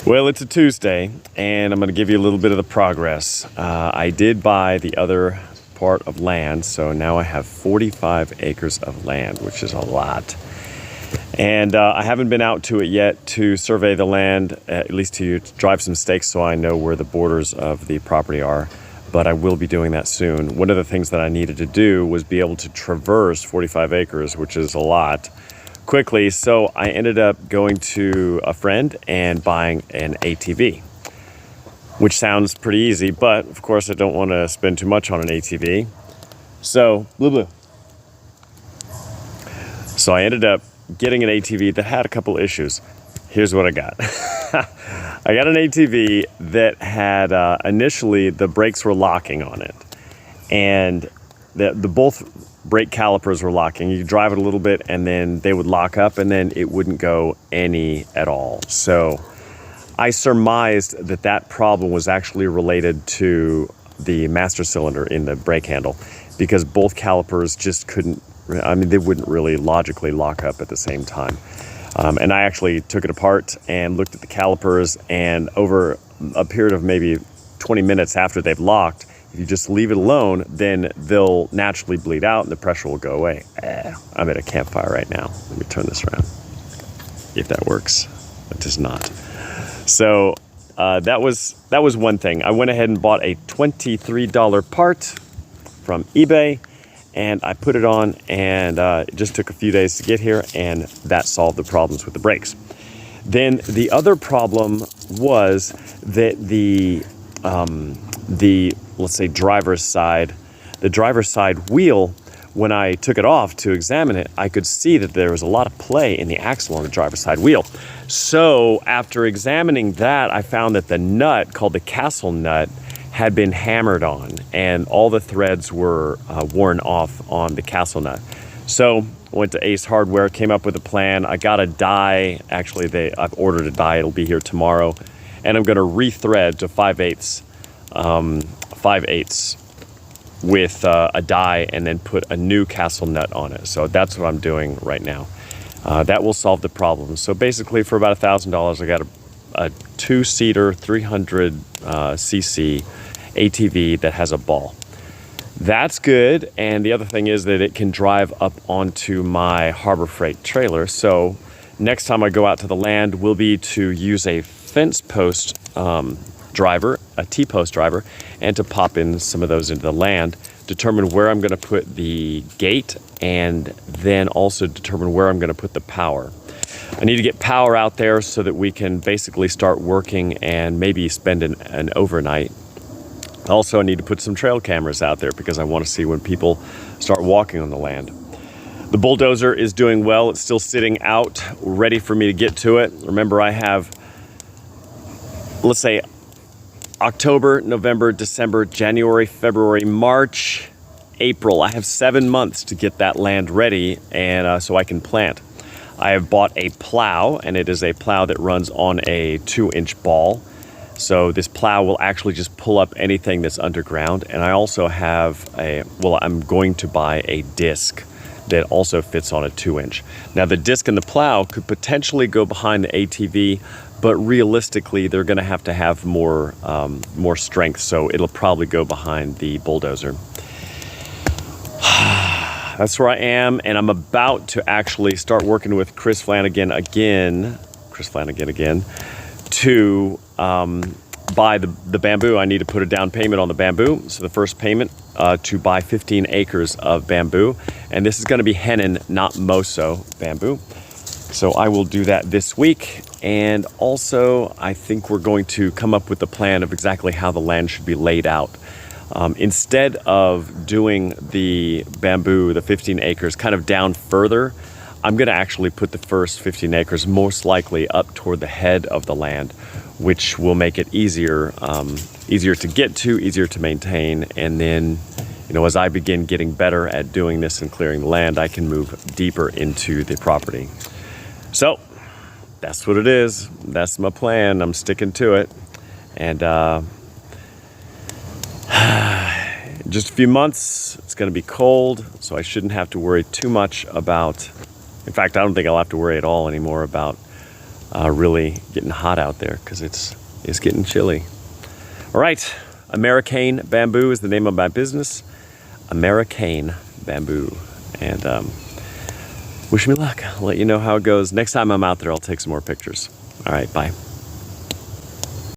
Well, it's a Tuesday, and I'm going to give you a little bit of the progress. I did buy the other part of land, so now I have 45 acres of land, which is a lot. And I haven't been out to it yet to survey the land, at least to drive some stakes so I know where the borders of the property are. But I will be doing that soon. One of the things that I needed to do was be able to traverse 45 acres, which is a lot, quickly. So I ended up going to a friend and buying an ATV, which sounds pretty easy, but of course I don't want to spend too much on an ATV. So I ended up getting an ATV that had a couple issues. Here's what I got. I got an ATV that had initially the brakes were locking on it, and the both brake calipers were locking. You drive it a little bit and then they would lock up and then it wouldn't go any at all. So I surmised that that problem was actually related to the master cylinder in the brake handle, because both calipers just couldn't, they wouldn't really logically lock up at the same time. And I actually took it apart and looked at the calipers, and over a period of maybe 20 minutes after they've locked, if you just leave it alone, then they'll naturally bleed out and the pressure will go away. I'm at a campfire right now. Let me turn this around. If that works. It does not. So that was one thing. I went ahead and bought a $23 part from eBay, and I put it on, and it just took a few days to get here, and that solved the problems with the brakes. Then the other problem was that the let's say driver's side wheel, when I took it off to examine it, I could see that there was a lot of play in the axle on the driver's side wheel. So after examining that, I found that the nut, called the castle nut, had been hammered on, and all the threads were worn off on the castle nut. So I went to Ace Hardware, came up with a plan. I got a die. Actually, I've ordered a die. It'll be here tomorrow, and I'm going to rethread to 5/8 with a die, and then put a new castle nut on it. So that's what I'm doing right now. That will solve the problem. So basically, for about $1,000, I got a two-seater 300 cc ATV that has a ball. That's good. And the other thing is that it can drive up onto my Harbor Freight trailer. So next time I go out to the land will be to use a fence post driver, a T-post driver, and to pop in some of those into the land, determine where I'm going to put the gate, and then also determine where I'm going to put the power. I need to get power out there so that we can basically start working and maybe spend an overnight. Also, I need to put some trail cameras out there because I want to see when people start walking on the land. The bulldozer is doing well. It's still sitting out, ready for me to get to it. Remember, I have, let's say, October, November, December, January, February, March, April. I have 7 months to get that land ready, and so I can plant. I have bought a plow, and it is a plow that runs on a 2-inch ball. So this plow will actually just pull up anything that's underground. And I also have I'm going to buy a disc that also fits on a 2-inch. Now the disc and the plow could potentially go behind the ATV, but realistically they're gonna have to have more strength. So it'll probably go behind the bulldozer. That's where I am, and I'm about to actually start working with Chris Flanagan again, to buy the bamboo. I need to put a down payment on the bamboo. So the first payment to buy 15 acres of bamboo, and this is going to be Henan, not Moso bamboo. So I will do that this week, and also I think we're going to come up with a plan of exactly how the land should be laid out. Instead of doing the bamboo, the 15 acres, kind of down further, I'm going to actually put the first 15 acres most likely up toward the head of the land, which will make it easier to get to, easier to maintain. And then, as I begin getting better at doing this and clearing the land, I can move deeper into the property. So that's what it is. That's my plan. I'm sticking to it. And just a few months, it's going to be cold, so I shouldn't have to worry too much about, in fact, I don't think I'll have to worry at all anymore about really getting hot out there because it's getting chilly. All right, Americane Bamboo is the name of my business. Americane Bamboo. And wish me luck. I'll let you know how it goes. Next time I'm out there, I'll take some more pictures. All right, bye.